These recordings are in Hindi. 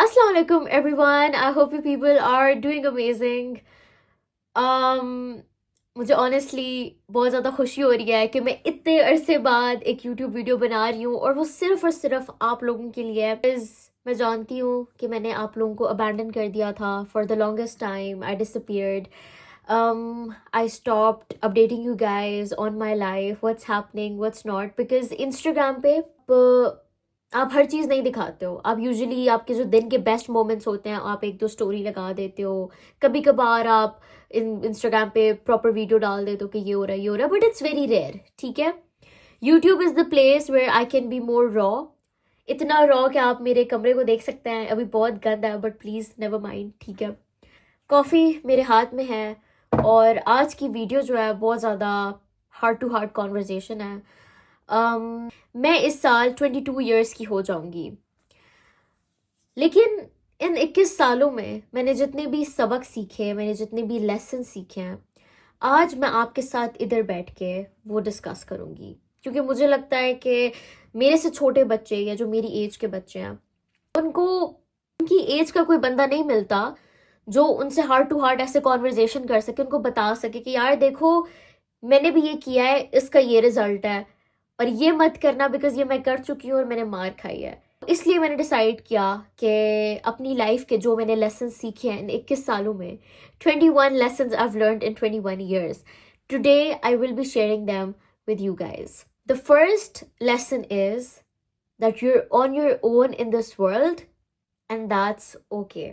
Assalamu alaikum everyone. I hope you people are doing amazing. Um, मुझे ऑनेस्टली बहुत ज़्यादा खुशी हो रही है कि मैं इतने अरसे बाद एक यूट्यूब वीडियो बना रही हूँ और वो सिर्फ और सिर्फ आप लोगों के लिए है। मैं जानती हूँ कि मैंने आप लोगों को अबैंडन कर दिया था for the longest time. I disappeared. I stopped updating you guys on my life, what's happening, what's not, because Instagram पे आप हर चीज़ नहीं दिखाते हो. आप यूजुअली आपके जो दिन के बेस्ट मोमेंट्स होते हैं आप एक दो स्टोरी लगा देते हो. कभी कभार आप इंस्टाग्राम पे प्रॉपर वीडियो डाल देते हो कि ये हो रहा है ये हो रहा है, बट इट्स वेरी रेयर. ठीक है. YouTube is the place where I can be more raw. इतना रॉ कि आप मेरे कमरे को देख सकते हैं. अभी बहुत गंद है बट प्लीज़ नेवर माइंड. ठीक है. कॉफ़ी मेरे हाथ में है और आज की वीडियो जो है बहुत ज़्यादा हार्ट टू हार्ट कॉन्वर्जेशन है. मैं इस साल 22 ईयर्स की हो जाऊंगी, लेकिन इन 21 सालों में मैंने जितने भी सबक सीखे, मैंने जितने भी लेसन सीखे हैं, आज मैं आपके साथ इधर बैठ के वो डिस्कस करूंगी. क्योंकि मुझे लगता है कि मेरे से छोटे बच्चे या जो मेरी एज के बच्चे हैं उनको उनकी एज का कोई बंदा नहीं मिलता जो उनसे हार्ट टू हार्ट ऐसे कॉन्वर्जेशन कर सके, उनको बता सके कि यार देखो मैंने भी ये किया है, इसका ये रिजल्ट है और ये मत करना बिकॉज ये मैं कर चुकी हूँ और मैंने मार खाई है. इसलिए मैंने डिसाइड किया कि अपनी लाइफ के जो मैंने लेसन सीखे हैं इन 21 सालों में, 21 lessons I've learned in 21 years, today I will be sharing them with you guys. The first lesson is that you're on your own in this world and that's okay.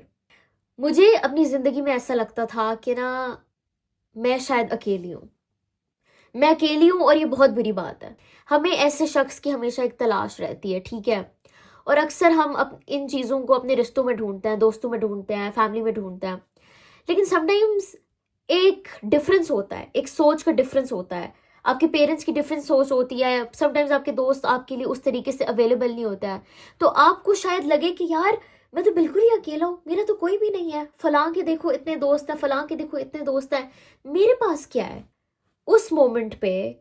मुझे अपनी ज़िंदगी में ऐसा लगता था कि ना मैं शायद अकेली हूँ. मैं अकेली हूँ और ये बहुत बुरी बात है. हमें ऐसे शख्स की हमेशा एक तलाश रहती है. ठीक है. और अक्सर हम इन चीज़ों को अपने रिश्तों में ढूंढते हैं, दोस्तों में ढूंढते हैं, फैमिली में ढूंढते हैं. लेकिन समटाइम्स एक डिफरेंस होता है, एक सोच का डिफरेंस होता है. आपके पेरेंट्स की डिफरेंट सोच होती है. समटाइम्स आपके दोस्त आपके लिए उस तरीके से अवेलेबल नहीं होता है. तो आपको शायद लगे कि यार मैं तो बिल्कुल ही अकेला हूँ, मेरा तो कोई भी नहीं है. फलां के देखो इतने दोस्त हैं, फलां के देखो इतने दोस्त हैं, मेरे पास क्या है. उस मोमेंट पे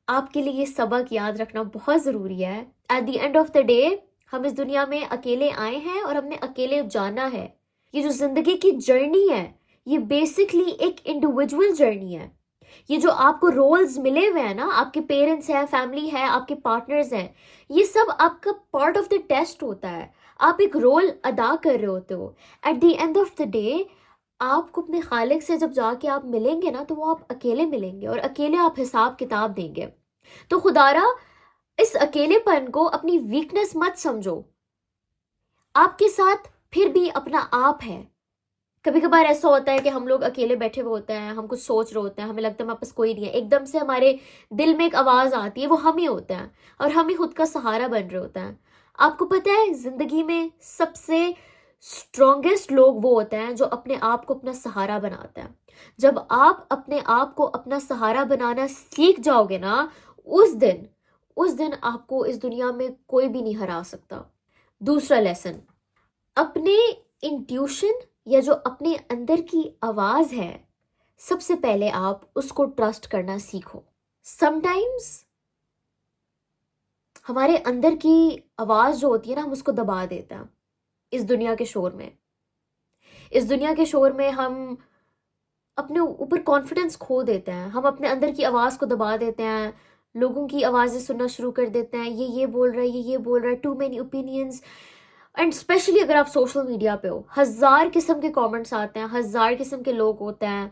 आपके लिए ये सबक याद रखना बहुत ज़रूरी है. At the end of the day हम इस दुनिया में अकेले आए हैं और हमने अकेले जाना है. ये जो ज़िंदगी की जर्नी है ये बेसिकली एक इंडिविजुअल जर्नी है. ये जो आपको रोल्स मिले हुए हैं ना, आपके पेरेंट्स हैं, फैमिली है, आपके पार्टनर्स हैं, ये सब आपका पार्ट ऑफ द टेस्ट होता है. आप एक रोल अदा कर रहे होते हो. At the end of the day आपको अपने खालिक से जब जाके आप मिलेंगे ना तो वो आप अकेले मिलेंगे और अकेले आप हिसाब किताब देंगे. तो खुदारा इस अकेलेपन को अपनी वीकनेस मत समझो. आपके साथ फिर भी अपना आप है. कभी कभार ऐसा होता है कि हम लोग अकेले बैठे हुए होते हैं, हम कुछ सोच रहे होते हैं, हमें लगता है हमारे पास कोई नहीं है. एकदम से हमारे दिल में एक आवाज़ आती है, वो हम ही होते हैं और हम ही खुद का सहारा बन रहे होते हैं. आपको पता है ज़िंदगी में सबसे स्ट्रॉन्गेस्ट लोग वो होते हैं जो अपने आप को अपना सहारा बनाते हैं. जब आप अपने आप को अपना सहारा बनाना सीख जाओगे ना, उस दिन आपको इस दुनिया में कोई भी नहीं हरा सकता. दूसरा लेसन, अपने इंट्यूशन या जो अपने अंदर की आवाज़ है, सबसे पहले आप उसको ट्रस्ट करना सीखो. समटाइम्स हमारे अंदर की आवाज़ जो होती है ना, हम उसको दबा देते हैं इस दुनिया के शोर में. इस दुनिया के शोर में हम अपने ऊपर कॉन्फिडेंस खो देते हैं. हम अपने अंदर की आवाज़ को दबा देते हैं, लोगों की आवाज़ें सुनना शुरू कर देते हैं. ये बोल रहा है, ये बोल रहा है, too many opinions. And specially अगर आप सोशल मीडिया पे हो, 1000 किस्म के कमेंट्स आते हैं, 1000 किस्म के लोग होते हैं.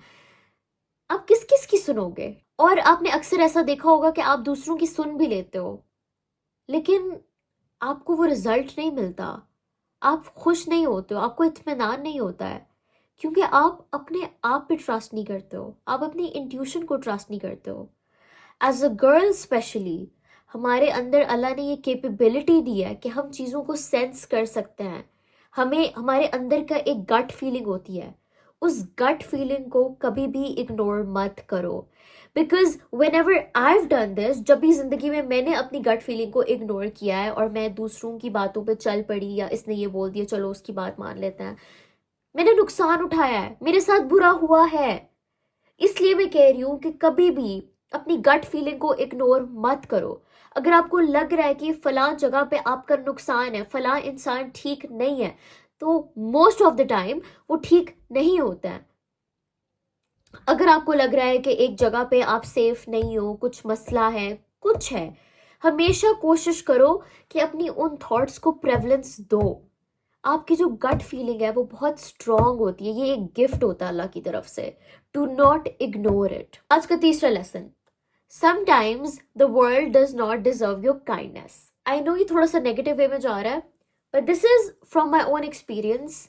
आप किस किस की सुनोगे. और आपने अक्सर ऐसा देखा होगा कि आप दूसरों की सुन भी लेते हो लेकिन आपको वो रिजल्ट नहीं मिलता. आप खुश नहीं होते हो, आपको इत्मीनान नहीं होता है क्योंकि आप अपने आप पे ट्रस्ट नहीं करते हो, आप अपनी इंट्यूशन को ट्रस्ट नहीं करते हो. एज अ गर्ल स्पेशली हमारे अंदर अल्लाह ने ये कैपेबिलिटी दी है कि हम चीज़ों को सेंस कर सकते हैं. हमें हमारे अंदर का एक गट फीलिंग होती है. उस गट फीलिंग को कभी भी इग्नोर मत करो. Because when ever I have done this, जब भी जिंदगी में मैंने अपनी गट फीलिंग को इग्नोर किया है और मैं दूसरों की बातों पे चल पड़ी या इसने ये बोल दिया चलो उसकी बात मान लेते हैं, मैंने नुकसान उठाया है, मेरे साथ बुरा हुआ है. इसलिए मैं कह रही हूँ कि कभी भी अपनी गट फीलिंग को इग्नोर मत करो. अगर आपको लग रहा है कि फलां जगह पे आपका नुकसान है, फलां इंसान ठीक नहीं है, तो मोस्ट ऑफ द टाइम वो ठीक नहीं होता है। अगर आपको लग रहा है कि एक जगह पे आप सेफ नहीं हो, कुछ मसला है, कुछ है, हमेशा कोशिश करो कि अपनी उन थॉट्स को प्रेवलेंस दो। आपकी जो गट फीलिंग है वो बहुत स्ट्रांग होती है, ये एक गिफ्ट होता है अल्लाह की तरफ से। Do not ignore it. आज का तीसरा lesson, sometimes the world does not deserve your kindness. I know ये थोड़ा सा नेगेटिव वे में जा रहा है, but this is from my own experience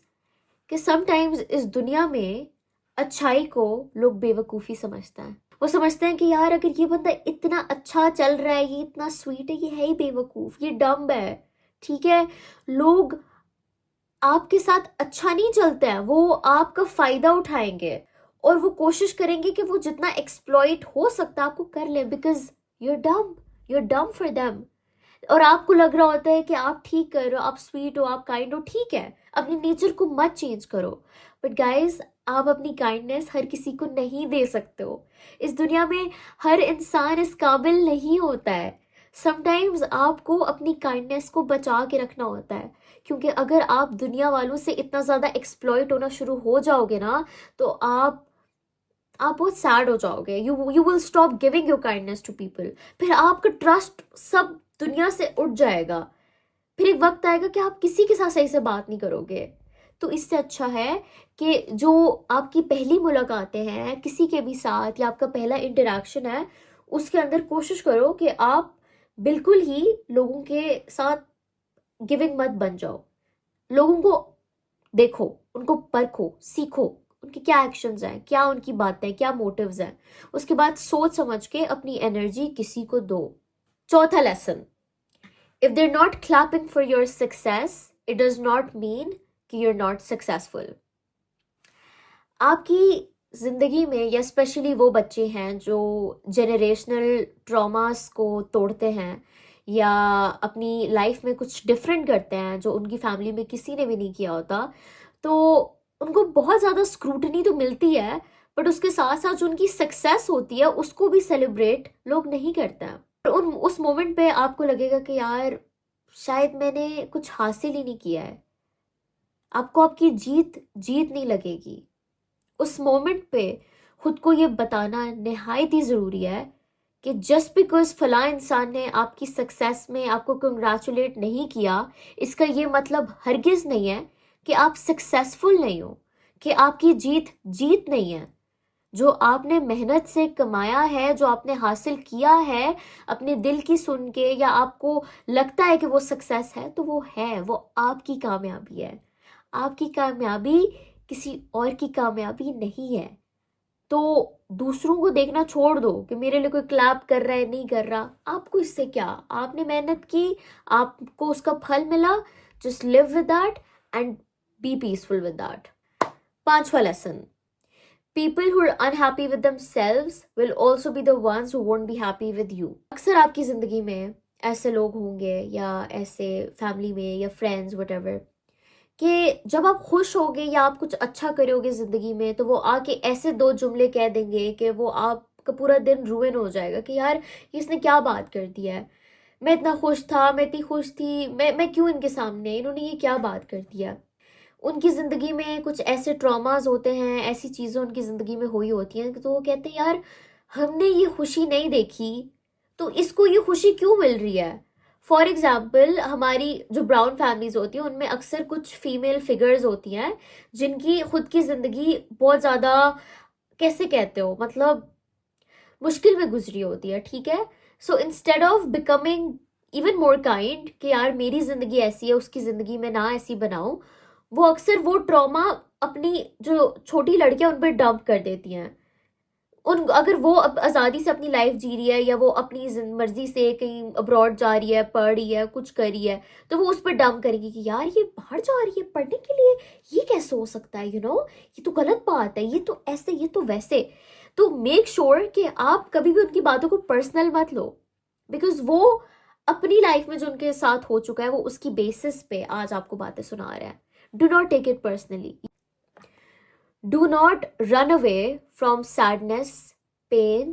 कि समटाइम्स इस दुनिया में अच्छाई को लोग बेवकूफ़ी समझते हैं। वो समझते हैं कि यार अगर ये बंदा इतना अच्छा चल रहा है, ये इतना स्वीट है, ये है ही बेवकूफ़, ये डम्ब है। ठीक है, लोग आपके साथ अच्छा नहीं चलते हैं, वो आपका फ़ायदा उठाएंगे और वो कोशिश करेंगे कि वो जितना एक्सप्लॉइट हो सकता है आपको कर ले, because you're dumb for them. और आपको लग रहा होता है कि आप ठीक कर रहे हो, आप स्वीट हो, आप काइंड हो, ठीक है, अपने नेचर को मत चेंज करो। बट गाइज, आप अपनी काइंडनेस हर किसी को नहीं दे सकते हो। इस दुनिया में हर इंसान इस काबिल नहीं होता है। समटाइम्स आपको अपनी काइंडनेस को बचा के रखना होता है, क्योंकि अगर आप दुनिया वालों से इतना ज़्यादा एक्सप्लॉइट होना शुरू हो जाओगे ना, तो आप बहुत सैड हो जाओगे। You will stop giving your kindness to people. फिर आपका ट्रस्ट सब दुनिया से उठ जाएगा। फिर एक वक्त आएगा कि आप किसी के साथ सही से बात नहीं करोगे। तो इससे अच्छा है कि जो आपकी पहली मुलाकातें हैं किसी के भी साथ, या आपका पहला इंटरेक्शन है, उसके अंदर कोशिश करो कि आप बिल्कुल ही लोगों के साथ गिविंग मत बन जाओ। लोगों को देखो, उनको परखो, सीखो उनके क्या एक्शंस हैं, क्या उनकी बातें, क्या मोटिव्स हैं। उसके बाद सोच समझ के अपनी एनर्जी किसी को दो। चौथा lesson, if they are not clapping for your success, it does not mean कि यू आर नॉट सक्सेसफुल। आपकी जिंदगी में, या स्पेशली वो बच्चे हैं जो जेनरेशनल ट्रॉमास को तोड़ते हैं या अपनी लाइफ में कुछ डिफरेंट करते हैं जो उनकी फैमिली में किसी ने भी नहीं किया होता, तो उनको बहुत ज़्यादा स्क्रूटनी तो मिलती है, बट उसके साथ साथ जो उनकी सक्सेस होती है उसको भी सेलिब्रेट लोग नहीं करते हैं। और उस मोमेंट पे आपको लगेगा कि यार शायद मैंने कुछ हासिल ही नहीं किया है। आपको आपकी जीत नहीं लगेगी। उस मोमेंट पे खुद को ये बताना निहायत ही ज़रूरी है कि जस्ट बिकॉज फला इंसान ने आपकी सक्सेस में आपको कंग्रेचुलेट नहीं किया, इसका ये मतलब हरगिज़ नहीं है कि आप सक्सेसफुल नहीं हो, कि आपकी जीत नहीं है। जो आपने मेहनत से कमाया है, जो आपने हासिल किया है अपने दिल की सुन के, या आपको लगता है कि वो सक्सेस है, तो वो है, वो आपकी कामयाबी है। आपकी कामयाबी किसी और की कामयाबी नहीं है। तो दूसरों को देखना छोड़ दो कि मेरे लिए कोई क्लैप कर रहा है, नहीं कर रहा, आपको इससे क्या। आपने मेहनत की, आपको उसका फल मिला, just live with that and be peaceful with that. पांचवा lesson, people who are unhappy with themselves will also be the ones who won't be happy with you। अक्सर आपकी ज़िंदगी में ऐसे लोग होंगे, या ऐसे फैमिली में या फ्रेंड्स वटेवर, कि जब आप खुश होगे या आप कुछ अच्छा करोगे ज़िंदगी में, तो वो आके ऐसे दो जुमले कह देंगे कि वो आपका पूरा दिन रुइन हो जाएगा कि यार इसने क्या बात कर दिया है, मैं इतना खुश था, मैं इतनी खुश थी, मैं क्यों इनके सामने, इन्होंने ये क्या बात कर दिया। उनकी ज़िंदगी में कुछ ऐसे ट्रॉमास होते हैं, ऐसी चीज़ें उनकी ज़िंदगी में हुई होती हैं, तो वो कहते हैं यार हमने ये खुशी नहीं देखी, तो इसको ये खुशी क्यों मिल रही है। फॉर एग्जाम्पल, हमारी जो ब्राउन फैमिलीज होती हैं उनमें अक्सर कुछ फीमेल फिगर्स होती हैं जिनकी खुद की ज़िंदगी बहुत ज़्यादा, कैसे कहते हो, मतलब मुश्किल में गुजरी होती है। ठीक है, so instead of becoming even more kind कि यार मेरी ज़िंदगी ऐसी है, उसकी ज़िंदगी में ना ऐसी बनाऊं, वो अक्सर वो ट्रॉमा अपनी जो छोटी लड़कियां उन पर डंप कर देती हैं। उन अगर वो आज़ादी से अपनी लाइफ जी रही है, या वो अपनी मर्जी से कहीं अब्रॉड जा रही है, पढ़ रही है, कुछ कर रही है, तो वो उस पर डंप करेगी कि यार ये बाहर जा रही है पढ़ने के लिए, ये कैसे हो सकता है, ये तो गलत बात है, ये तो ऐसे, ये तो वैसे। तो मेक श्योर कि आप कभी भी उनकी बातों को पर्सनल मत लो, बिकॉज वो अपनी लाइफ में जो उनके साथ हो चुका है वो उसकी बेसिस पे आज आपको बातें सुना रहा है। Do not take it personally. Do not run away from sadness, pain,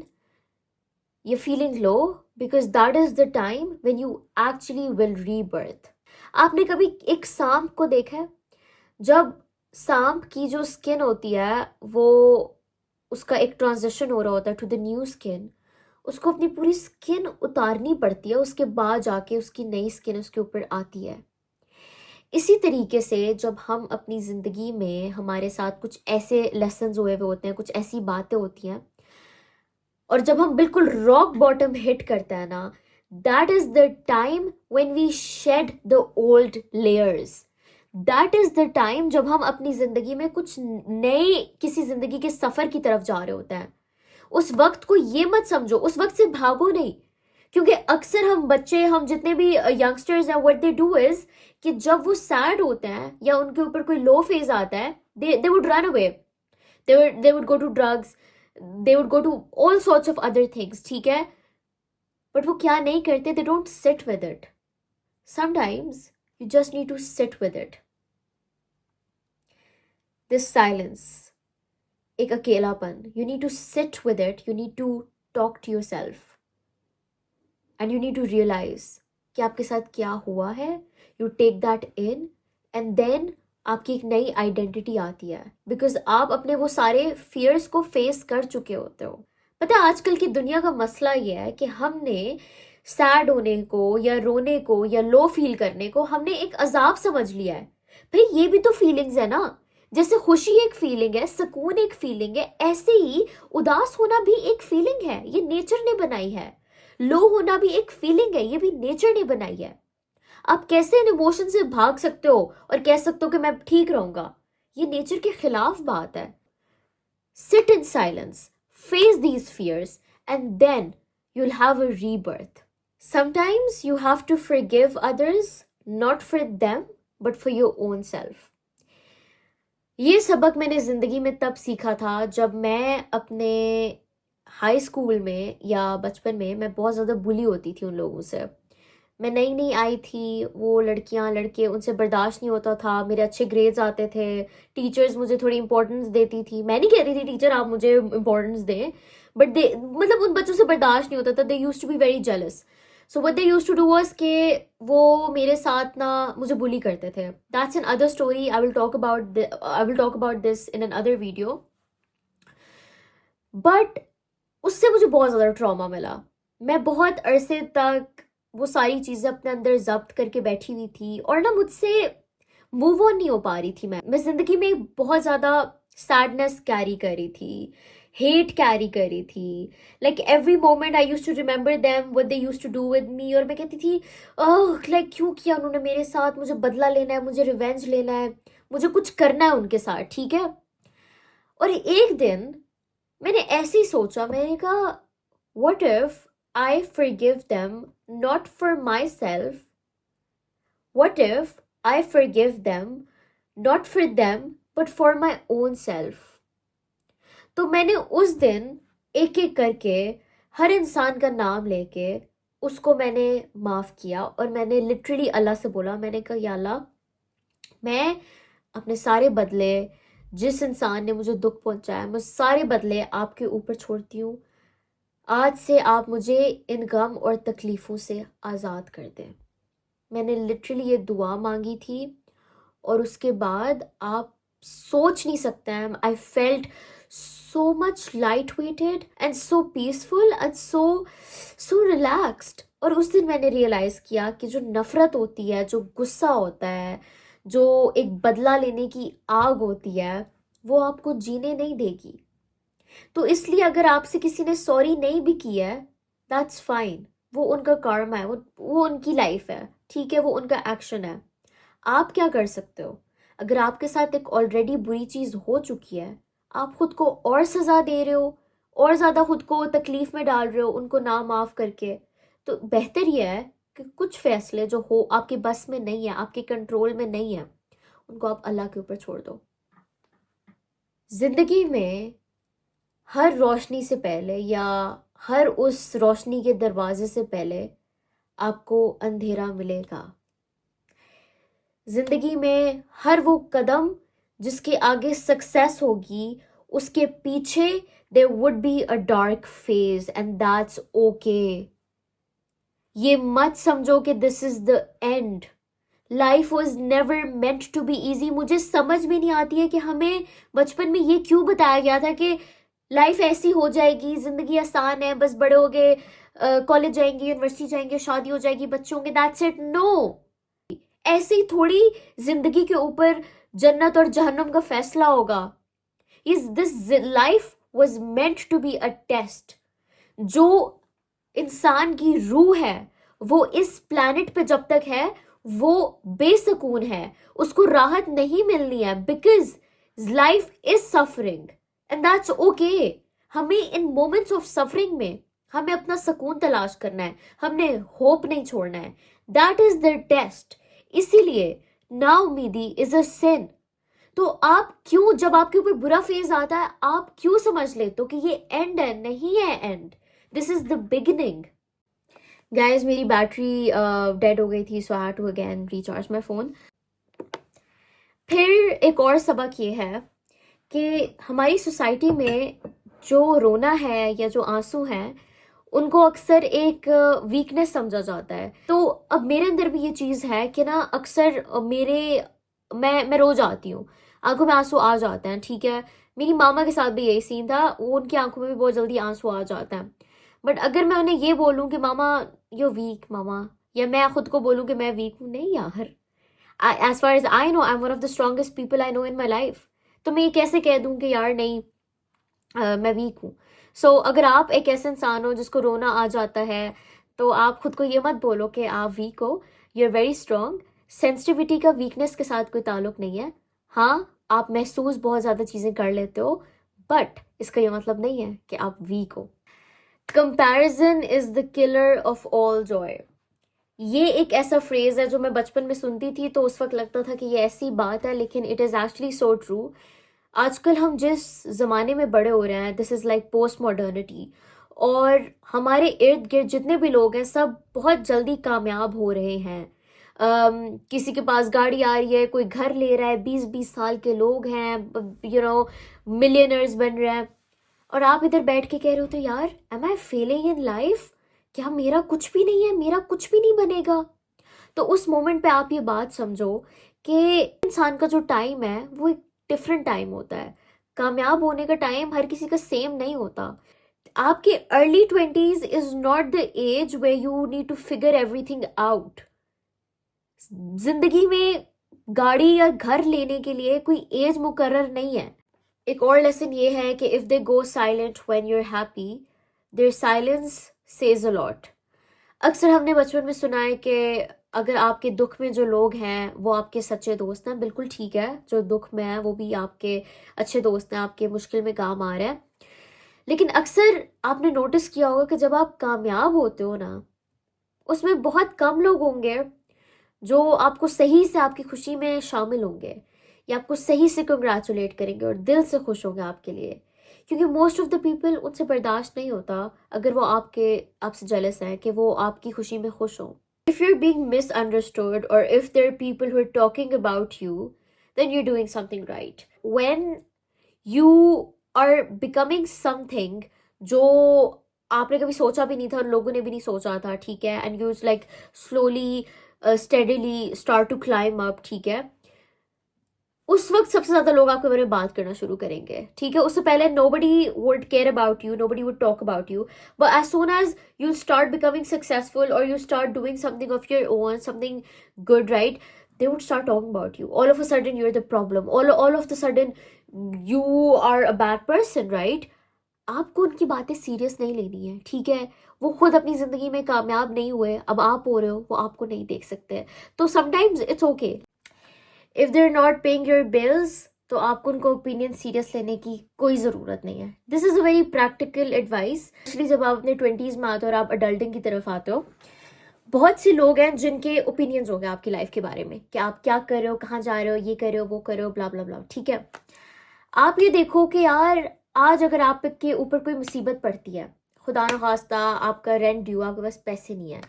you're feeling low, because that is the time when you actually will rebirth. आपने कभी एक सांप को देखा है जब सांप की जो स्किन होती है वो उसका एक ट्रांजिशन हो रहा होता है टू द न्यू स्किन, उसको अपनी पूरी स्किन उतारनी पड़ती है, उसके बाद जाके उसकी नई स्किन उसके ऊपर आती है। इसी तरीके से जब हम अपनी ज़िंदगी में हमारे साथ कुछ ऐसे लेसन्स हुए हुए होते हैं, कुछ ऐसी बातें होती हैं, और जब हम बिल्कुल रॉक बॉटम हिट करते हैं ना, that is the time when we shed the old layers. That is the time जब हम अपनी जिंदगी में कुछ नए किसी जिंदगी के सफर की तरफ जा रहे होते हैं। उस वक्त को ये मत समझो, उस वक्त से भागो नहीं, क्योंकि अक्सर हम बच्चे, हम जितने भी यंगस्टर्स हैं, व्हाट दे डू इज कि जब वो सैड होते हैं या उनके ऊपर कोई लो फेज आता है, they would run away, they would go to drugs, they would go to all sorts of other things, ठीक है। बट वो क्या नहीं करते, they don't sit with it. Sometimes you just need to sit with it. This silence, एक अकेलापन, you need to sit with it, you need to talk to yourself and you need to realize कि आपके साथ क्या हुआ है। You take that in and then आपकी एक नई आइडेंटिटी आती है, बिकॉज आप अपने वो सारे फियर्स को फेस कर चुके होते हो। पता है आजकल की दुनिया का मसला ये है कि हमने सैड होने को या रोने को या लो फील करने को हमने एक अजाब समझ लिया है। भाई ये भी तो फीलिंग्स है ना, जैसे खुशी एक फीलिंग है, सुकून एक फीलिंग है, ऐसे ही उदास होना भी एक फीलिंग है, ये नेचर ने बनाई है। लो होना भी एक फीलिंग है, ये भी नेचर ने बनाई है। आप कैसे इन इमोशन से भाग सकते हो और कह सकते हो कि मैं ठीक रहूंगा? ये नेचर के खिलाफ बात है। Sit in silence, face these fears and then you'll have a rebirth. Sometimes you have to forgive others, not for them, but for your own self. ये सबक मैंने जिंदगी में तब सीखा था जब मैं अपने हाई स्कूल में या बचपन में मैं बहुत ज़्यादा बुली होती थी उन लोगों से। मैं नई नई आई थी, वो लड़कियां लड़के उनसे बर्दाश्त नहीं होता था, मेरे अच्छे ग्रेड्स आते थे, टीचर्स मुझे थोड़ी इंपॉर्टेंस देती थी। मैं नहीं कहती थी टीचर आप मुझे इंपॉर्टेंस दें, बट दे मतलब उन बच्चों से बर्दाश्त नहीं होता था, they used to be very jealous. So what they used to do was कि वो मेरे साथ ना मुझे बुली करते थे। That's another story, I will talk about this in another video. But उससे मुझे बहुत ज़्यादा ट्रॉमा मिला। मैं बहुत अरसे तक वो सारी चीज़ें अपने अंदर जब्त करके बैठी हुई थी और ना मुझसे मूव ऑन नहीं हो पा रही थी। मैं ज़िंदगी में बहुत ज़्यादा सैडनेस कैरी कर रही थी, हेट कैरी कर रही थी। Like every moment I use to remember them what they use to do with me, और मैं कहती थी ओह लाइक क्यों किया उन्होंने मेरे साथ, मुझे बदला लेना है, मुझे रिवेंज लेना है, मुझे कुछ करना है उनके साथ, ठीक है। और एक दिन मैंने ऐसे ही सोचा, मैंने कहा what if I forgive them not for myself? What if I forgive them not for them but for my own self? तो मैंने उस दिन एक एक करके हर इंसान का नाम लेके उसको मैंने माफ़ किया और मैंने लिटरली अल्लाह से बोला, मैंने कहा या अल्लाह मैं अपने सारे बदले, जिस इंसान ने मुझे दुख पहुंचाया, मैं सारे बदले आपके ऊपर छोड़ती हूँ। आज से आप मुझे इन गम और तकलीफ़ों से आज़ाद कर दें। मैंने लिटरली ये दुआ मांगी थी और उसके बाद आप सोच नहीं सकते हैं, I felt so much light weighted and so peaceful and so relaxed. और उस दिन मैंने रियलाइज़ किया कि जो नफ़रत होती है, जो गुस्सा होता है, जो एक बदला लेने की आग होती है, वो आपको जीने नहीं देगी। तो इसलिए अगर आपसे किसी ने सॉरी नहीं भी किया है, दैट्स फाइन, वो उनका कर्म है, वो उनकी लाइफ है, ठीक है, वो उनका एक्शन है। आप क्या कर सकते हो? अगर आपके साथ एक ऑलरेडी बुरी चीज़ हो चुकी है, आप खुद को और सज़ा दे रहे हो, और ज़्यादा खुद को तकलीफ़ में डाल रहे हो उनको ना माफ़ करके, तो बेहतर यह है कि कुछ फैसले जो हो आपके बस में नहीं है, आपके कंट्रोल में नहीं है, उनको आप अल्लाह के ऊपर छोड़ दो। ज़िंदगी में हर रोशनी से पहले या हर उस रोशनी के दरवाजे से पहले आपको अंधेरा मिलेगा। जिंदगी में हर वो कदम जिसके आगे सक्सेस होगी, उसके पीछे there would be a dark phase and that's okay. ये मत समझो कि this is the end. Life was never meant to be easy. मुझे समझ में नहीं आती है कि हमें बचपन में ये क्यों बताया गया था कि लाइफ ऐसी हो जाएगी, जिंदगी आसान है, बस बड़े हो गए, कॉलेज जाएंगे, यूनिवर्सिटी जाएंगे, शादी हो जाएगी, बच्चे होंगे, दैट्स इट। नो, ऐसी थोड़ी जिंदगी के ऊपर जन्नत और जहन्नम का फैसला होगा। Is this life was meant to be a test. जो इंसान की रूह है वो इस प्लैनेट पे जब तक है वो बेसकून है, उसको राहत नहीं मिलनी है, because life is suffering and that's okay. हमें इन मोमेंट्स ऑफ सफरिंग में हमें अपना सुकून तलाश करना है, हमने होप नहीं छोड़ना है। That is the test. इसीलिए नाउमीदी इज अ सिन। तो आप क्यों, जब आपके ऊपर बुरा फेज आता है, आप क्यों समझ लेते हो कि ये एंड है? नहीं है end, this is the beginning. Guys, मेरी बैटरी डेड हो गई थी, so I had to again recharge my phone. फिर एक और सबक ये है कि हमारी सोसाइटी में जो रोना है या जो आंसू हैं उनको अक्सर एक वीकनेस समझा जाता है। तो अब मेरे अंदर भी ये चीज़ है कि ना, अक्सर मैं रो जाती हूँ, आंखों में आंसू आ जाते हैं, ठीक है। मेरी मामा के साथ भी यही सीन था, वो उनकी आंखों में भी बहुत जल्दी आंसू आ जाते हैं। बट अगर मैं उन्हें ये बोलूँ कि मामा यू वीक मामा, या मैं खुद को बोलूँ कि मैं वीक हूँ, नहीं यार, as far as I know I am one of the strongest people I know in my life. तो मैं ये कैसे कह दूँ कि यार नहीं, मैं वीक हूँ। सो अगर आप एक ऐसे इंसान हो जिसको रोना आ जाता है, तो आप खुद को ये मत बोलो कि आप वीक हो। You are very strong. Sensitivity का वीकनेस के साथ कोई ताल्लुक नहीं है। हाँ, आप महसूस बहुत ज़्यादा चीज़ें कर लेते हो, बट इसका ये मतलब नहीं है कि आप वीक हो। Comparison is the killer of all Joy. ये एक ऐसा फ्रेज है जो मैं बचपन में सुनती थी तो उस वक्त लगता था कि ये ऐसी बात है, लेकिन it is actually so true. आजकल हम जिस ज़माने में बड़े हो रहे हैं, this is like post modernity, और हमारे इर्द गिर्द जितने भी लोग हैं सब बहुत जल्दी कामयाब हो रहे हैं। किसी के पास गाड़ी आ रही है, कोई घर ले रहा है, 20-20 साल के लोग हैं, मिलियनर्स बन रहे हैं, और आप इधर बैठ के कह रहे हो तो यार, am I failing in life? क्या मेरा कुछ भी नहीं है, मेरा कुछ भी नहीं बनेगा? तो उस मोमेंट पे आप ये बात समझो कि इंसान का जो टाइम है वो एक डिफरेंट टाइम होता है। कामयाब होने का टाइम हर किसी का सेम नहीं होता। आपके early 20s is not the age way you need to figure everything out. जिंदगी में गाड़ी या घर लेने के लिए कोई एज मुकर्रर नहीं है। एक और लेसन ये है कि if they go silent when you are happy, their silence says a lot. अक्सर हमने बचपन में सुना है कि अगर आपके दुख में जो लोग हैं वो आपके सच्चे दोस्त हैं, बिल्कुल ठीक है, जो दुख में है वो भी आपके अच्छे दोस्त हैं, आपके मुश्किल में काम आ रहे हैं। लेकिन अक्सर आपने नोटिस किया होगा कि जब आप कामयाब होते हो ना, उसमें बहुत कम लोग होंगे जो आपको सही से आपकी खुशी में शामिल होंगे या आपको सही से कंग्रेचुलेट करेंगे और दिल से खुश होंगे आपके लिए, क्योंकि मोस्ट ऑफ द पीपल उनसे बर्दाश्त नहीं होता अगर वो आपसे जेलस है कि वो आपकी खुशी में खुश हो। If you're being misunderstood or if there are people who are talking about you, then you're doing something right. When you are becoming something जो आपने कभी सोचा भी नहीं था और लोगों ने भी नहीं सोचा था, ठीक है, and you like slowly steadily start to climb up, ठीक है, उस वक्त सबसे ज्यादा लोग आपके बारे में बात करना शुरू करेंगे, ठीक है। उससे पहले nobody would care about you, nobody would talk about you, but as soon as you start becoming successful or you start doing something of your own, something good, right, they would start talking about you. All of a sudden you're the problem, all of the sudden you are a bad person, right? आपको उनकी बातें सीरियस नहीं लेनी है, ठीक है। वो खुद अपनी जिंदगी में कामयाब नहीं हुए, अब आप हो रहे हो, वो आपको नहीं देख सकते। तो sometimes it's okay if they are not paying your bills, तो आपको उनको ओपिनियन सीरियस लेने की कोई ज़रूरत नहीं है। This is a very practical advice, specially जब आप अपने 20s में आते हो और आप अडल्टिंग की तरफ आते हो। बहुत से लोग हैं जिनके ओपिनियंस होंगे आपकी लाइफ के बारे में कि आप क्या कर रहे हो, कहाँ जा रहे हो, ये कर रहे हो, वो कर रहे हो, ब्ला ब्ला ब्ला, ठीक है। आप ये देखो कि यार, आज अगर आपके ऊपर कोई मुसीबत पड़ती है, खुदा न खास्ता आपका रेंट ड्यू, आपके पास पैसे नहीं है,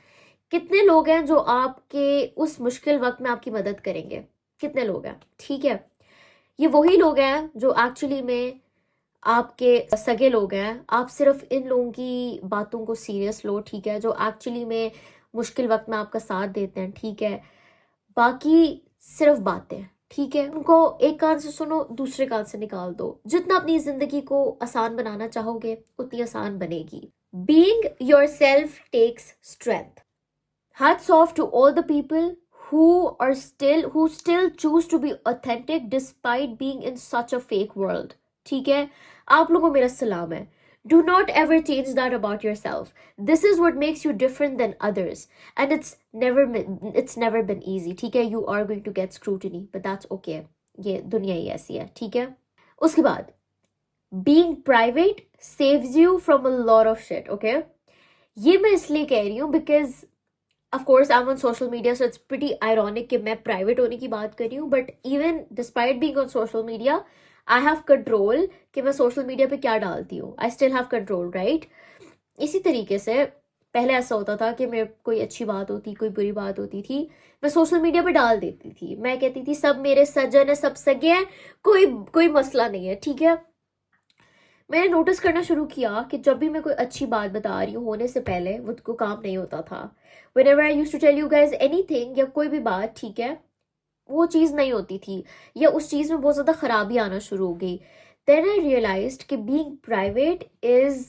कितने लोग हैं जो आपके उस मुश्किल वक्त में आपकी मदद करेंगे? कितने लोग हैं? ठीक है, ये वही लोग हैं जो एक्चुअली में आपके सगे लोग हैं। आप सिर्फ इन लोगों की बातों को सीरियस लो, ठीक है, जो एक्चुअली में मुश्किल वक्त में आपका साथ देते हैं, ठीक है। बाकी सिर्फ बातें, ठीक है? उनको एक कान से सुनो, दूसरे कान से निकाल दो। जितना अपनी जिंदगी को आसान बनाना चाहोगे उतनी आसान बनेगी। Being yourself takes strength. Hats off to all the people who still choose to be authentic despite being in such a fake world. ठीक है, आप लोगों को मेरा सलाम है. Do not ever change that about yourself. This is what makes you different than others, and it's never been easy. ठीक है, you are going to get scrutiny, but that's okay. ये दुनिया ही ऐसी है, ठीक है? उसके बाद being private saves you from a lot of shit. Okay, ये मैं इसलिए कह रही हूँ because of course I'm on social media, so it's pretty ironic कि मैं private होने की बात कर रही हूँ, but even despite being on social media I have control कि मैं social media पे क्या डालती हूँ. I still have control, right? इसी तरीके से पहले ऐसा होता था कि मेरे कोई अच्छी बात होती, कोई बुरी बात होती थी, मैं सोशल मीडिया पे डाल देती थी. मैं कहती थी सब मेरे सज्जन है, सब सगे हैं, कोई मसला नहीं है, ठीक है? मैंने नोटिस करना शुरू किया कि जब भी मैं कोई अच्छी बात बता रही हूँ होने से पहले वो को काम नहीं होता था. Whenever I used to tell you guys anything या कोई भी बात, ठीक है, वो चीज़ नहीं होती थी या उस चीज़ में बहुत ज़्यादा खराबी आना शुरू हो गई. Then I realized कि being private is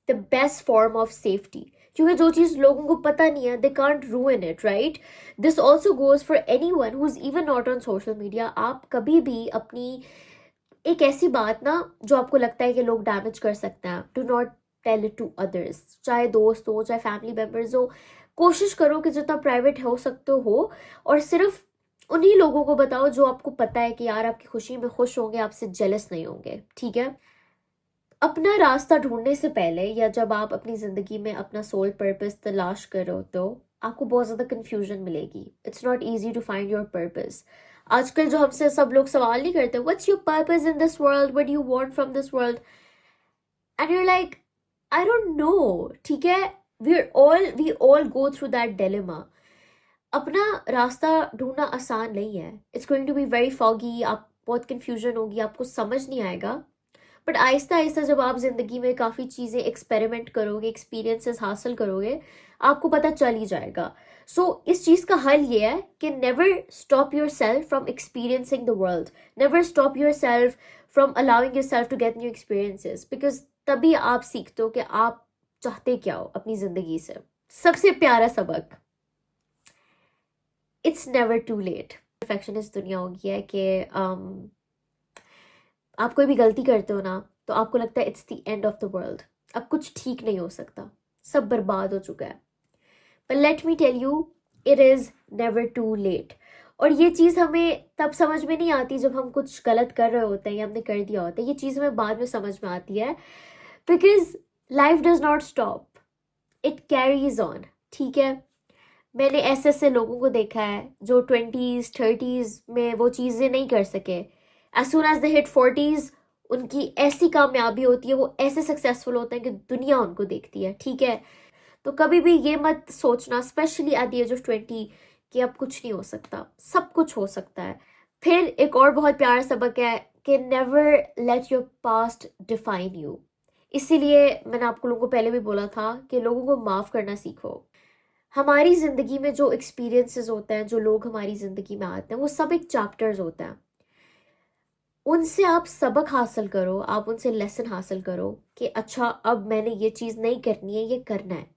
the best form of safety. क्योंकि जो चीज़ लोगों को पता नहीं है, they can't ruin it, right? This also goes for anyone who's even not on social media. आप कभी भी अपनी एक ऐसी बात ना जो आपको लगता है कि लोग डैमेज कर सकते हैं, do not tell it to others. चाहे दोस्त हो, चाहे फैमिली मेम्बर्स हो, कोशिश करो कि जितना प्राइवेट हो सकते हो और सिर्फ उन्हीं लोगों को बताओ जो आपको पता है कि यार आपकी खुशी में खुश होंगे, आपसे जेलस नहीं होंगे, ठीक है? अपना रास्ता ढूंढने से पहले या जब आप अपनी जिंदगी में अपना सोल पर्पस तलाश कर रहे हो तो आपको बहुत ज़्यादा कन्फ्यूजन मिलेगी. It's not easy to find your purpose. आजकल जो हमसे सब लोग सवाल नहीं करते, what's your purpose in this world, what do you want from this world, and you are like I don't know, ठीक है? We all go through that dilemma. अपना रास्ता ढूंढना आसान नहीं है. It's going to be very foggy. आप बहुत कन्फ्यूजन होगी, आपको समझ नहीं आएगा. बट आहिस्ता आहिस्ता जब आप जिंदगी में काफ़ी चीज़ें एक्सपेरिमेंट करोगे, एक्सपीरियंसेस हासिल करोगे, आपको पता चल ही जाएगा. सो इस चीज़ का हल ये है कि never stop your self from experiencing the world. Never stop your self from allowing your self to get new experiences, because तभी आप सीखते हो कि आप चाहते क्या हो अपनी ज़िंदगी से. सबसे प्यारा सबक, it's never too late. Perfectionist दुनिया हो गया है कि आप कोई भी गलती करते हो ना तो आपको लगता है it's the end of the world, अब कुछ ठीक नहीं हो सकता, सब बर्बाद हो चुका है. पर let me tell you, it is never too late. और ये चीज़ हमें तब समझ में नहीं आती जब हम कुछ गलत कर रहे होते हैं या हमने कर दिया होता है. ये चीज़ हमें बाद में समझ में आती है, because life does not stop, it carries on, ठीक है? मैंने ऐसे ऐसे लोगों को देखा है जो 20s 30s में वो चीज़ें नहीं कर सके. As soon as they hit 40s, उनकी ऐसी कामयाबी होती है, वो ऐसे सक्सेसफुल होते हैं कि दुनिया उनको देखती है, ठीक है? तो कभी भी ये मत सोचना, specially at the age of 20, कि अब कुछ नहीं हो सकता. सब कुछ हो सकता है. फिर एक और बहुत प्यारा सबक है कि never let your past define you. इसीलिए मैंने आपको लोगों को पहले भी बोला था कि लोगों को माफ़ करना सीखो. हमारी ज़िंदगी में जो एक्सपीरियंसेस होते हैं, जो लोग हमारी ज़िंदगी में आते हैं, वो सब एक चैप्टर्स होते हैं. उनसे आप सबक हासिल करो, आप उनसे लेसन हासिल करो कि अच्छा अब मैंने ये चीज़ नहीं करनी है, ये करना है.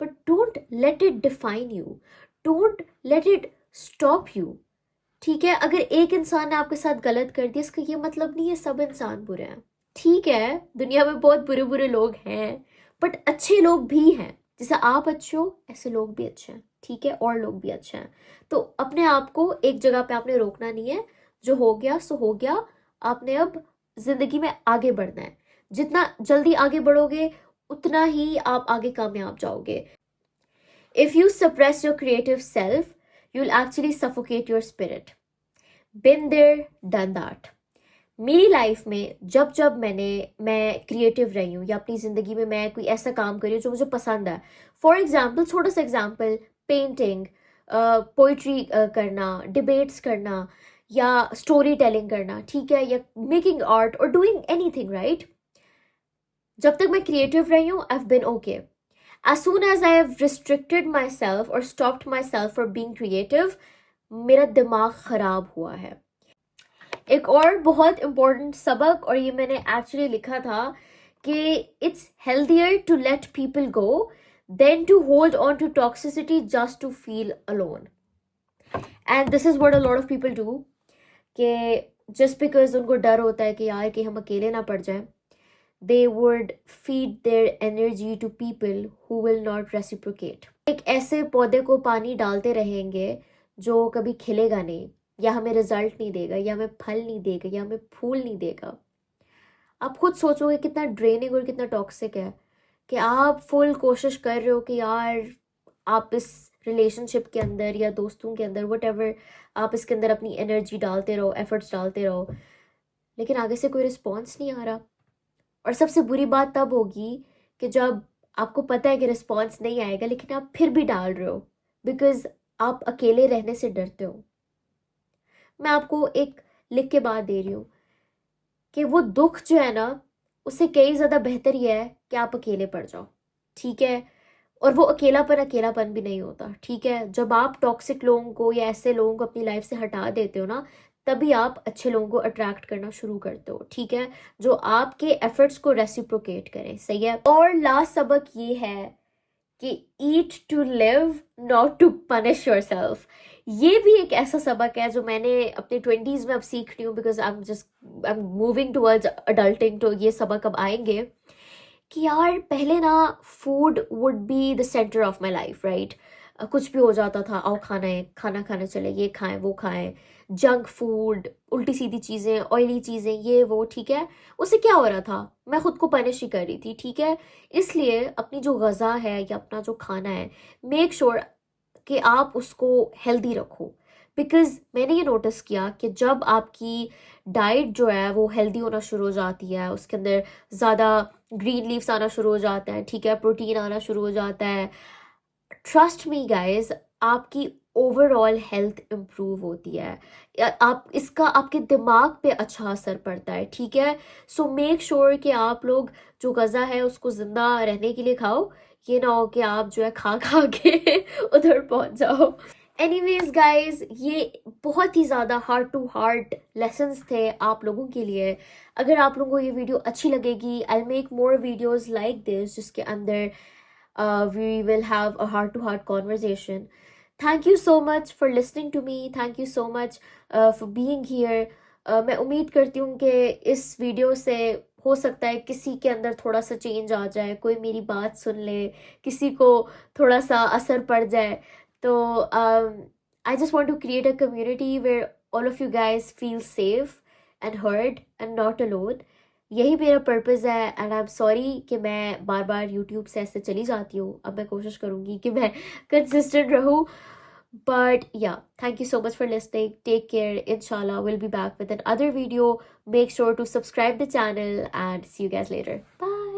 But don't let it define you, don't let it stop you, ठीक है? अगर एक इंसान ने आपके साथ गलत कर दिया, इसका ये मतलब नहीं है सब इंसान बुरे हैं. ठीक है, दुनिया में बहुत बुरे बुरे लोग हैं, बट अच्छे लोग भी हैं. जैसे आप अच्छे हो ऐसे लोग भी अच्छे हैं, ठीक है? और लोग भी अच्छे हैं. तो अपने आप को एक जगह पे आपने रोकना नहीं है. जो हो गया सो हो गया. आपने अब जिंदगी में आगे बढ़ना है. जितना जल्दी आगे बढ़ोगे उतना ही आप आगे कामयाब जाओगे. If you suppress your creative self, you will actually suffocate your spirit. Been there done that. मेरी लाइफ में जब जब मैं क्रिएटिव रही हूँ या अपनी ज़िंदगी में मैं कोई ऐसा काम करी हूँ जो मुझे पसंद है, फॉर एग्जाम्पल, छोटा सा एग्जाम्पल, पेंटिंग, पोइट्री करना, डिबेट्स करना या स्टोरी टेलिंग करना, ठीक है, या मेकिंग आर्ट और डूइंग एनीथिंग, राइट? जब तक मैं क्रिएटिव रही हूँ, I have been okay. As soon as I have restricted myself or stopped myself from being creative, मेरा दिमाग ख़राब हुआ है। एक और बहुत इम्पोर्टेंट सबक, और ये मैंने एक्चुअली लिखा था, कि it's healthier to let people go than to hold on to toxicity just to feel alone. And this is what a lot of people do, कि जस्ट बिकॉज उनको डर होता है कि यार कि हम अकेले ना पड़ जाएं, they would feed their energy to people who will not reciprocate. एक ऐसे पौधे को पानी डालते रहेंगे जो कभी खिलेगा नहीं, या हमें रिजल्ट नहीं देगा, या हमें फल नहीं देगा, या हमें फूल नहीं देगा। आप खुद सोचोगे कितना ड्रेनिंग और कितना टॉक्सिक है, कि आप फुल कोशिश कर रहे हो कि यार आप इस रिलेशनशिप के अंदर या दोस्तों के अंदर वट आप इसके अंदर अपनी एनर्जी डालते रहो, एफर्ट्स डालते रहो, लेकिन आगे से कोई रिस्पॉन्स नहीं आ रहा। और सबसे बुरी बात तब होगी कि जब आपको पता है कि रिस्पॉन्स नहीं आएगा, लेकिन आप फिर भी डाल रहे हो बिकॉज आप अकेले रहने से डरते हो। मैं आपको एक लिख के बात दे रही हूँ कि वो दुख जो है ना, उससे कई ज़्यादा बेहतर ये है कि आप अकेले पड़ जाओ, ठीक है। और वो अकेलापन अकेलापन भी नहीं होता, ठीक है। जब आप टॉक्सिक लोगों को या ऐसे लोगों को अपनी लाइफ से हटा देते हो ना, तभी आप अच्छे लोगों को अट्रैक्ट करना शुरू करते हो, ठीक है, जो आपके एफर्ट्स को रेसिप्रोकेट करें, सही है। और लास्ट सबक ये है कि eat to live, not to punish yourself. ये भी एक ऐसा सबक है जो मैंने अपने 20s में अब सीख रही हूँ, because I am moving towards adulting, तो ये सबक अब आएंगे कि यार पहले ना food would be the centre of my life, right. कुछ भी हो जाता था, आओ खाना है, खाना खाने चले, ये खाएं वो खाएं, जंक फूड, उल्टी सीधी चीज़ें, ऑयली चीज़ें, ये वो, ठीक है। उससे क्या हो रहा था, मैं खुद को पनिश ही कर रही थी, ठीक है। इसलिए अपनी जो गज़ा है या अपना जो खाना है, मेक श्योर कि आप उसको हेल्दी रखो। बिकॉज मैंने ये नोटिस किया कि जब आपकी डाइट जो है वो हेल्दी होना शुरू हो जाती है, उसके अंदर ज़्यादा ग्रीन लीव्स आना शुरू हो जाता है, ठीक है, प्रोटीन आना शुरू हो जाता है, ट्रस्ट मी गाइज, आपकी ओवरऑल हेल्थ इम्प्रूव होती है। आप इसका आपके दिमाग पे अच्छा असर पड़ता है, ठीक है। सो मेक श्योर कि आप लोग जो गज़ा है उसको ज़िंदा रहने के लिए खाओ, ये ना हो कि आप जो है खा खा के उधर पहुंच जाओ। एनीवेज गाइज, ये बहुत ही ज़्यादा हार्ट टू हार्ट लेसन्स थे आप लोगों के लिए। अगर आप लोगों को ये वीडियो अच्छी लगेगी, I make more videos like this जिसके अंदर we will have a heart to heart conversation. Thank you so much for listening to me. Thank you so much for being here. मैं उम्मीद करती हूँ कि इस वीडियो से हो सकता है किसी के अंदर थोड़ा सा चेंज आ जाए, कोई मेरी बात सुन ले, किसी को थोड़ा सा असर पड़ जाए। तो I just want to create a community where all of you guys feel safe and heard and not alone. यही मेरा पर्पज़ है। एंड आई एम सॉरी कि मैं बार बार यूट्यूब से ऐसे चली जाती हूँ। अब मैं कोशिश करूँगी कि मैं कंसिस्टेंट रहूँ। But yeah, thank you so much for listening, take care, इंशाल्लाह will be back with another video. Make sure to subscribe the channel and see you guys later, bye.